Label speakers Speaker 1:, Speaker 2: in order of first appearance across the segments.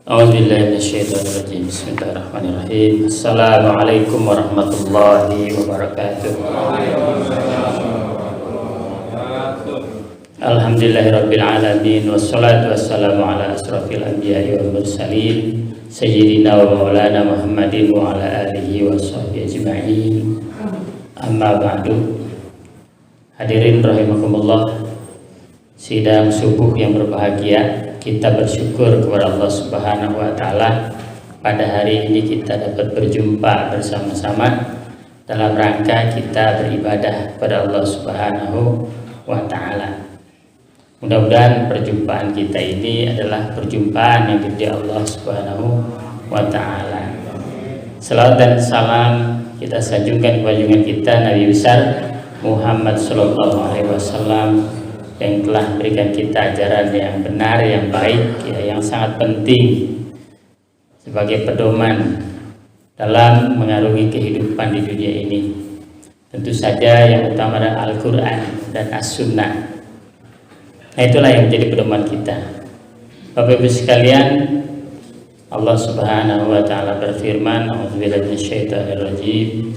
Speaker 1: A'udzubillahi minasyaitonirrajim. Bismillahirrahmanirrahim. Assalamualaikum warahmatullahi wabarakatuh. Alhamdulillahirabbil alamin wassalatu wassalamu ala asrofil anbiya'i wal mursalin sayyidina wa maulana Muhammadin wa ala alihi wa sahbihi ajma'in. Amma ba'du. Hadirin rahimakumullah, sidang subuh yang berbahagia, kita bersyukur kepada Allah Subhanahu wa taala pada hari ini kita dapat berjumpa bersama-sama dalam rangka kita beribadah kepada Allah Subhanahu wa taala. Mudah-mudahan perjumpaan kita ini adalah perjumpaan yang diridhai Allah Subhanahu wa taala. Salawat dan salam kita sanjungkan kepada junjungan kita Nabi besar Muhammad sallallahu alaihi wasallam yang telah memberikan kita ajaran yang benar, yang baik, yang sangat penting sebagai pedoman dalam mengarungi kehidupan di dunia ini. Tentu saja yang utama adalah Al-Quran dan As-Sunnah. Nah, itulah yang menjadi pedoman kita. Bapak Ibu sekalian, Allah Subhanahu wa taala berfirman, A'udzubillahi minasyaitonirrajim.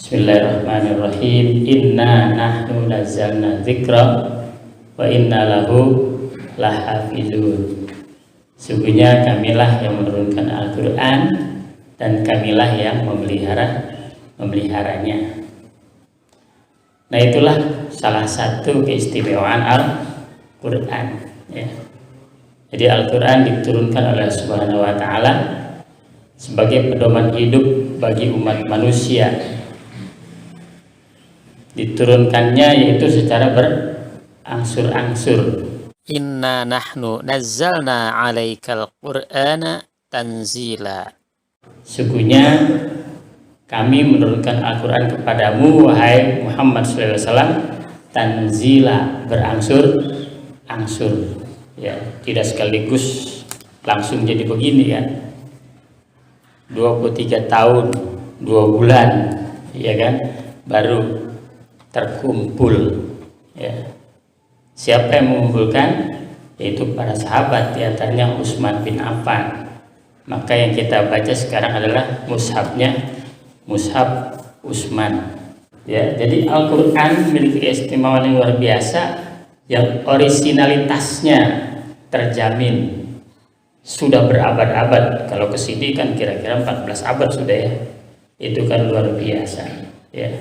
Speaker 1: Bismillahirrahmanirrahim. Inna nahnu nazzalna dzikra wa inna lahu lahafizun. Sungguhnya kamilah yang menurunkan Al-Quran dan kamilah yang memeliharanya. Nah, itulah salah satu keistimewaan Al-Quran, ya. Jadi Al-Quran diturunkan oleh Subhanahu wa ta'ala sebagai pedoman hidup bagi umat manusia. Diturunkannya yaitu secara berangsur-angsur.
Speaker 2: Inna nahnu nazzalna 'alaikal qur'ana tanzila.
Speaker 1: Sungguhnya kami menurunkan Al-Quran kepadamu wahai Muhammad SAW tanzila, berangsur-angsur, ya, tidak sekaligus langsung jadi begini, ya. 23 tahun 2 bulan, ya kan, baru terkumpul, ya. Siapa yang mengumpulkan? Yaitu para sahabat, diantaranya Utsman bin Affan. Maka yang kita baca sekarang adalah mushafnya, mushaf Utsman, ya. Jadi Al-Quran memiliki keistimewaan yang luar biasa, yang originalitasnya terjamin sudah berabad-abad. Kalau ke sini kan kira-kira 14 abad sudah, ya. Itu kan luar biasa, ya.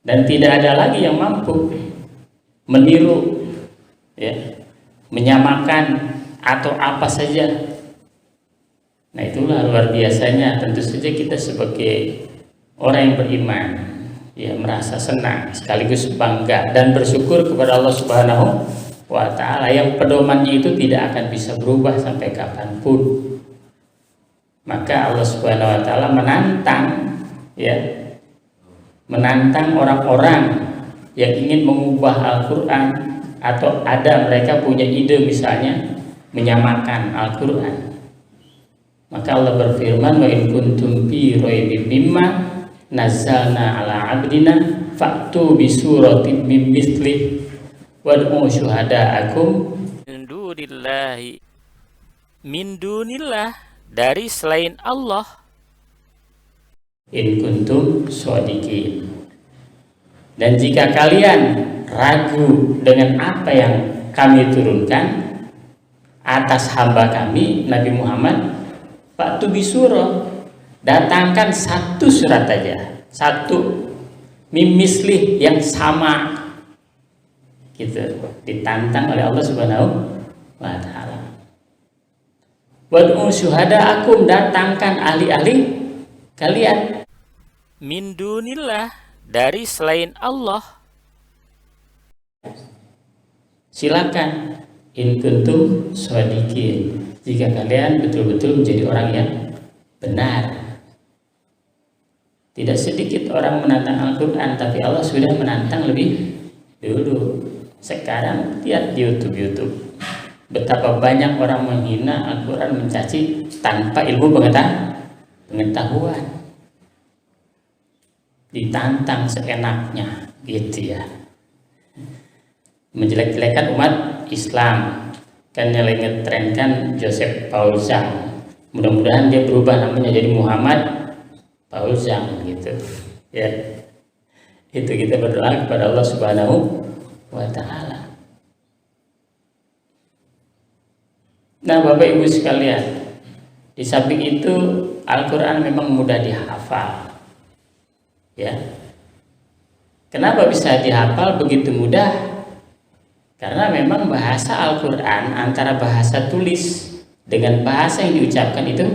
Speaker 1: Dan tidak ada lagi yang mampu meniru, ya, menyamakan atau apa saja. Nah, itulah luar biasanya. Tentu saja kita sebagai orang yang beriman, ya, merasa senang sekaligus bangga dan bersyukur kepada Allah Subhanahu wa ta'ala yang pedomannya itu tidak akan bisa berubah sampai kapanpun. Maka Allah Subhanahu wa ta'ala menantang, ya, menantang orang-orang yang ingin mengubah Al-Quran, atau ada mereka punya ide misalnya menyamakan Al-Quran. Maka Allah berfirman, wa in kuntum fi raibin mimma nazzalna ala abdina fa'tu bi suratin min mithlihi wad'u syuhada'akum
Speaker 2: min dunillah, dari selain Allah,
Speaker 1: in kuntum shodiqin. Dan jika kalian ragu dengan apa yang kami turunkan atas hamba kami Nabi Muhammad, fa'tu bisurah, datangkan satu surat aja, satu mimislih yang sama, gitu. Ditantang oleh Allah Subhanahu wa ta'ala. Wad'u syuhada'akum, datangkan ahli-ahli kalian,
Speaker 2: min dunillah, dari selain Allah.
Speaker 1: Silakan, in kuntum shodiqin, jika kalian betul-betul menjadi orang yang benar. Tidak sedikit orang menantang Al-Quran, tapi Allah sudah menantang lebih dulu. Sekarang lihat di YouTube betapa banyak orang menghina Al-Quran, mencaci tanpa ilmu pengetahuan. Ditantang seenaknya, gitu, ya. Menjelek-jelekan umat Islam, Kan yang lagi ngetren kan Joseph Paul Zhang. Mudah-mudahan dia berubah namanya jadi Muhammad Paul Zhang gitu. Ya. Itu kita berdoa kepada Allah Subhanahu wa taala. Nah, Bapak Ibu sekalian, di samping itu Al-Qur'an memang mudah dihafal. Ya. Kenapa bisa dihafal begitu mudah? Karena memang bahasa Al-Quran antara bahasa tulis dengan bahasa yang diucapkan itu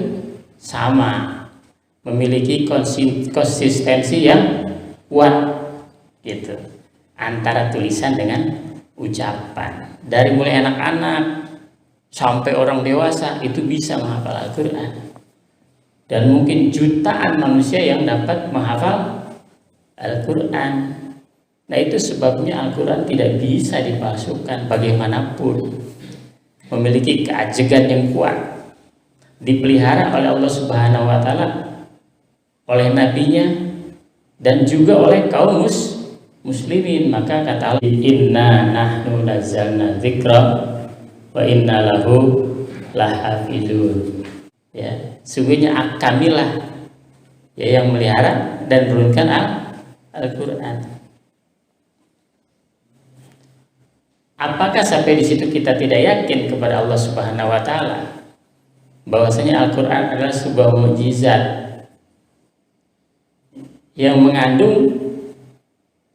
Speaker 1: sama, memiliki konsistensi yang kuat gitu antara tulisan dengan ucapan. Dari mulai anak-anak sampai orang dewasa itu bisa menghafal Al-Quran, dan mungkin jutaan manusia yang dapat menghafal Al-Quran. Nah, itu sebabnya Al-Quran tidak bisa dipalsukan bagaimanapun. Memiliki keajegan yang kuat, dipelihara oleh Allah Subhanahu wa taala, oleh nabinya, dan juga oleh kaum muslimin. Maka kata Allah, inna nahnu nazzalna dzikra wa inna lahu lahafidun. Ya, sungguhnya kamilah ya yang melihara dan menurunkan Al-Quran. Apakah sampai di situ kita tidak yakin kepada Allah Subhanahu wa taala bahwasanya Al-Qur'an adalah sebuah mukjizat yang mengandung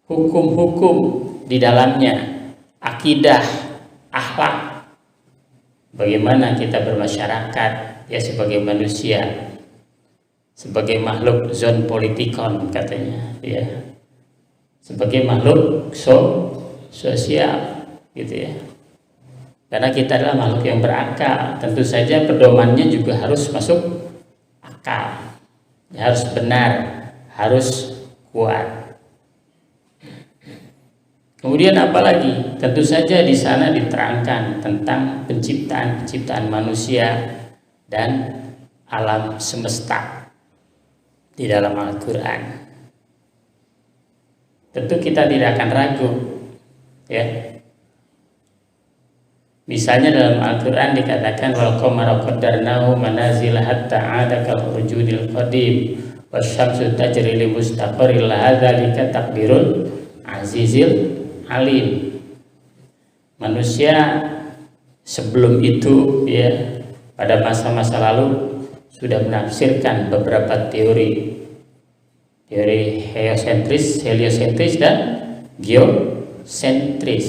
Speaker 1: hukum-hukum di dalamnya, akidah, akhlak, bagaimana kita bermasyarakat ya sebagai manusia, sebagai makhluk zon politikon katanya ya, sebagai makhluk sosial gitu ya. Karena kita adalah makhluk yang berakal, tentu saja pedomannya juga harus masuk akal, ya, harus benar, harus kuat. Kemudian apalagi? Tentu saja di sana diterangkan tentang penciptaan manusia dan alam semesta di dalam Al-Quran. Tentu kita tidak akan ragu, ya. Misalnya dalam Al-Quran dikatakan wal qamara qaddarnahu manazila hatta 'ada kal urjunil qadim wasyamsu tajri li mustaqarril laha dzalika taqdirul azizil alim. Manusia sebelum itu ya pada masa-masa lalu sudah menafsirkan beberapa teori heliosentris dan geosentris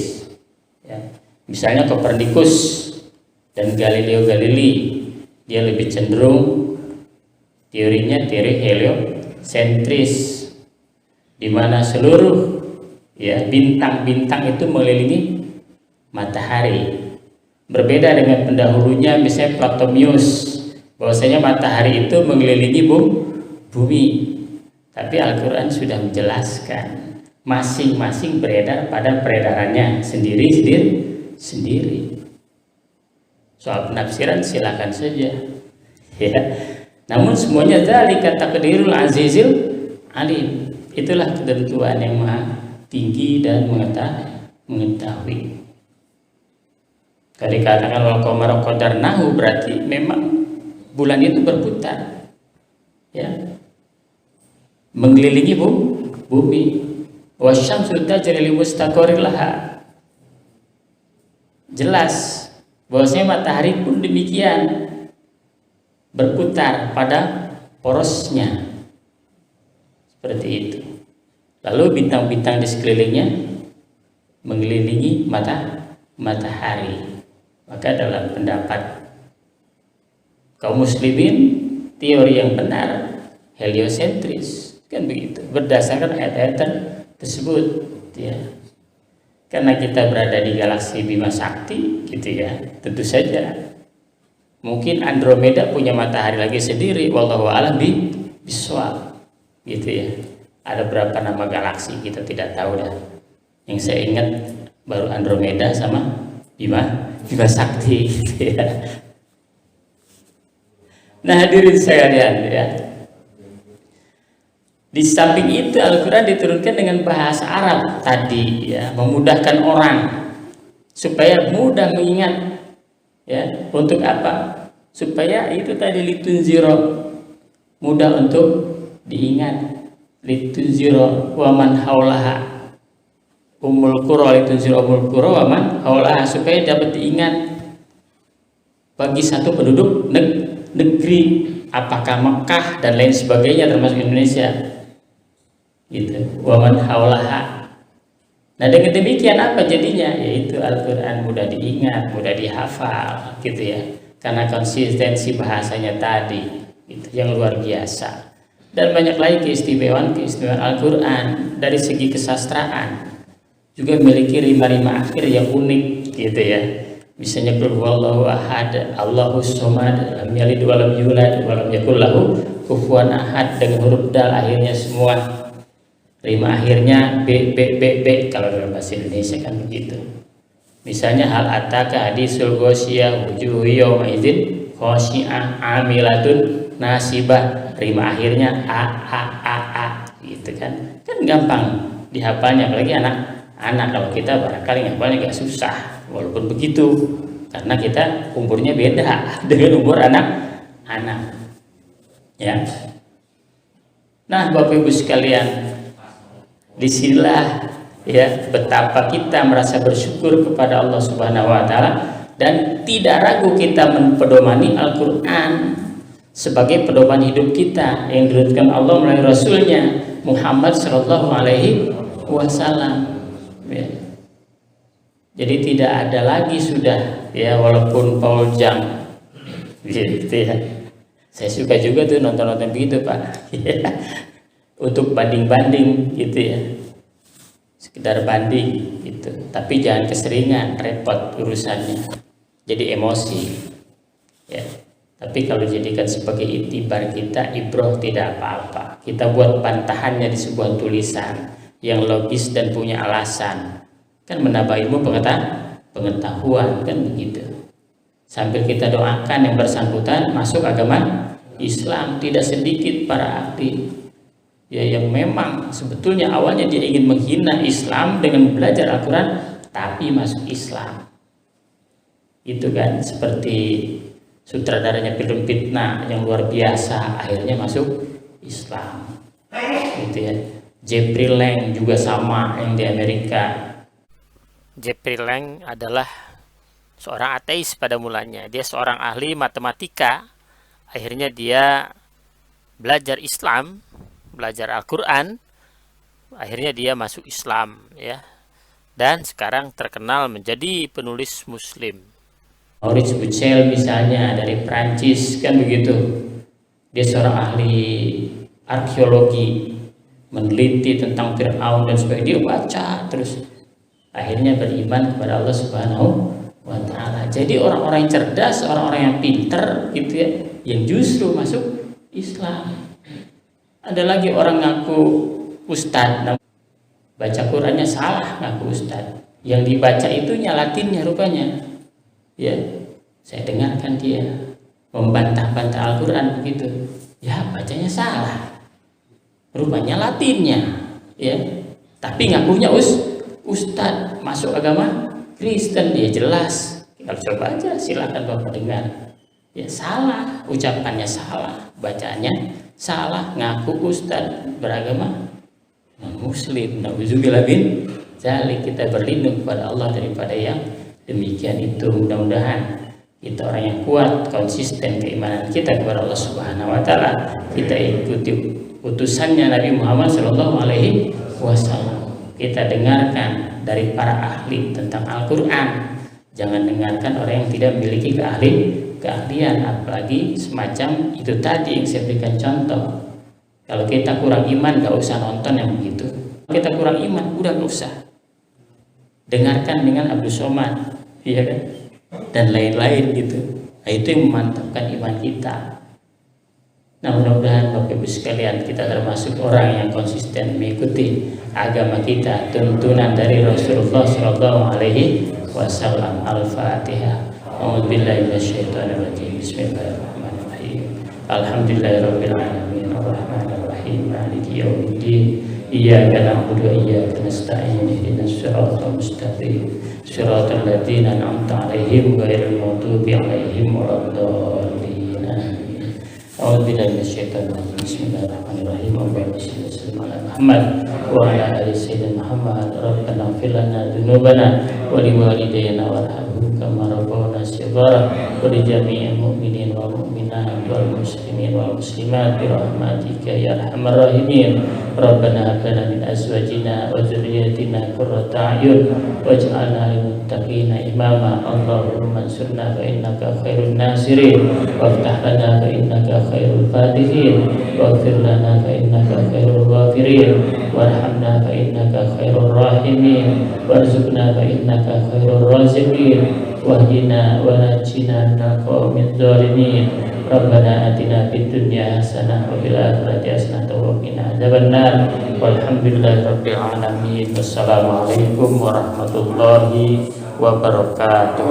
Speaker 1: ya. Misalnya Kopernikus dan Galileo Galilei, dia lebih cenderung teorinya teori heliosentris, di mana seluruh ya bintang-bintang itu mengelilingi matahari. Berbeda dengan pendahulunya misalnya Ptolemeus, bahwasanya matahari itu mengelilingi bumi. Tapi Al-Quran sudah menjelaskan masing-masing beredar pada peredarannya sendiri. Soal penafsiran silakan saja ya. Namun semuanya dzalika taqdirul azizil alim. Itulah ketentuan yang maha tinggi dan mengetahui. Kalau dikatakan wal qamara qaddarnahu berarti memang bulan itu berputar ya, mengelilingi bumi. Wasyamsu tajri li mustaqarril laha. Jelas bahwasanya matahari pun demikian, berputar pada porosnya seperti itu. Lalu bintang-bintang di sekelilingnya mengelilingi matahari. Maka dalam pendapat kaum muslimin, teori yang benar heliosentris, kan begitu, berdasarkan ayat-ayat tersebut ya. Karena kita berada di galaksi Bima Sakti gitu ya, tentu saja mungkin Andromeda punya matahari lagi sendiri, wallahu a'lam bishawab gitu ya. Ada berapa nama galaksi kita tidak tahu dah. Yang saya ingat baru Andromeda sama Bima Sakti gitu ya. Nah hadirin sekalian ya, di samping itu Al-Quran diturunkan dengan bahasa Arab tadi ya, memudahkan orang supaya mudah mengingat Ya, untuk apa? Supaya itu tadi litunziro, mudah untuk diingat. Litunziro waman haulaha, umul qura, litunziro umul qura waman haulaha, supaya dapat diingat bagi satu penduduk negeri, apakah Mekah dan lain sebagainya termasuk Indonesia gitu, waman haulaha. Nah dengan demikian apa jadinya? Yaitu Al-Quran mudah diingat, mudah dihafal gitu ya, karena konsistensi bahasanya tadi itu yang luar biasa. Dan banyak lagi keistimewaan Al-Quran. Dari segi kesastraan juga memiliki rima-rima akhir yang unik gitu ya. Misalnya qul huwallahu ahad, Allahus somad, lam yalid wa lam yulad wa lam yakul lahu kufuwan ahad, dengan huruf dal akhirnya semua. Rima akhirnya B kalau dalam bahasa Indonesia kan begitu. Misalnya hal ataka hadisul ghasyiyah wujuhu yawma idzin khashi'ah amilatun nasibah, rima akhirnya a gitu kan. Kan gampang dihafalnya, apalagi anak-anak. Kalau kita barangkali ngapalnya agak susah, walaupun begitu karena kita umurnya beda dengan umur anak-anak ya. Nah Bapak Ibu sekalian, disinilah ya betapa kita merasa bersyukur kepada Allah Subhanahu wa taala, dan tidak ragu kita mempedomani Al-Qur'an sebagai pedoman hidup kita yang diturunkan Allah melalui Rasulnya Muhammad Sallallahu Alaihi Wasallam ya. Jadi tidak ada lagi sudah ya, walaupun Paul Jang gitu ya. Saya suka juga tuh nonton begitu Pak untuk banding-banding gitu ya, sekedar banding gitu, tapi jangan keseringan, repot urusannya, jadi emosi ya. Tapi kalau dijadikan sebagai itibar kita, ibroh, tidak apa-apa. Kita buat bantahannya di sebuah tulisan yang logis dan punya alasan, kan menambah ilmu pengetahuan kan begitu. Sambil kita doakan yang bersangkutan masuk agama Islam. Tidak sedikit para ahli ya yang memang sebetulnya awalnya dia ingin menghina Islam dengan belajar Al-Quran, tapi masuk Islam itu kan. Seperti sutradaranya film Fitnah yang luar biasa, akhirnya masuk Islam gitu ya. Jeffrey Lang juga sama, yang di Amerika.
Speaker 2: Jeffrey Lang adalah seorang ateis pada mulanya. Dia seorang ahli matematika. Akhirnya dia belajar Islam, belajar Al-Quran. Akhirnya dia masuk Islam ya. Dan sekarang terkenal menjadi penulis Muslim.
Speaker 1: Maurice Bucaille misalnya dari Prancis kan begitu. Dia seorang ahli arkeologi, meneliti tentang Fir'aun dan sebagainya. Dia baca terus, akhirnya beriman kepada Allah Subhanahu wa ta'ala. Jadi orang-orang yang cerdas, orang-orang yang pinter gitu ya, yang justru masuk Islam. Ada lagi orang ngaku ustadz, baca Qurannya salah, ngaku ustadz. Yang dibaca itunya Latinnya rupanya ya. Saya dengarkan dia membantah-bantah Al-Quran begitu ya, bacanya salah, rupanya Latinnya ya, tapi ngakunya ustadz, masuk agama Kristen. Dia jelas, kalau coba aja silakan Bapak dengar ya, salah, ucapannya salah, bacaannya salah, ngaku ustadz, beragama Muslim. Nauzubillah min dzalik. Kita berlindung kepada Allah daripada yang demikian itu. Mudah-mudahan kita orang yang kuat, konsisten keimanan kita kepada Allah Subhanahu wa taala. Kita ikuti utusannya Nabi Muhammad Sallallahu Alaihi Wasallam. Kita dengarkan dari para ahli tentang Al-Quran. Jangan dengarkan orang yang tidak memiliki keahlian, apalagi semacam itu tadi yang saya berikan contoh. Kalau kita kurang iman, gak usah nonton yang begitu. Kalau kita kurang iman, udah gak usah. Dengarkan dengan Abdul Somad, iya kan? Dan lain-lain gitu. Nah, itu yang memantapkan iman kita. Nah, mudah-mudahan Bapak Ibu sekalian, kita termasuk orang yang konsisten mengikuti agama kita, tuntunan dari Rasulullah Shallallahu Alaihi Wasallam. Al-Fatihah. A'udzubillahi minasyaitonirrajim. Bismillahirrahmanirrahim. Alhamdulillahirabbil alamin. Arrahmanirrahim. Maliki yaumiddin. iyyaka na'budu wa iyyaka nasta'in ihdinas siratal mustaqim siratal ladzina an'amta 'alaihim ghairil maghdubi 'alaihim waladdallin. A'udzu billahi minasyaitonir rajim. Bismillahirrahmanirrahim. Allahumma shalli wa sallim ala Muhammad wa ala ali sayyidina Muhammad. Rabbana ighfir lana dzunubana wa liwalidayna warhamhum kama rabbawna shighara wa li jami'il mu'minin wal mu'minat wal muslimin wal muslimat bi rahmatika ya arhamar rahimin. Rabbana hab lana min azwajina wa dzurriyyatina qurrata a'yun waj'alna lil muttaqina imama. Allahumma ansurna fa innaka khairun nasirin waftah lana fa innaka khairul fatihin waghfir lana fa innaka khairul ghafirin warhamna fa innaka khairur rahimin warzuqna fa innaka khairur raziqin wahdina wa najjina minal qaumiz zalimin. Rabbana atina fid dunya hasanah wa fil akhirati hasanah wa qina adzabannar. Walhamdulillahi rabbil alamin. Wassalamualaikum warahmatullahi wabarakatuh.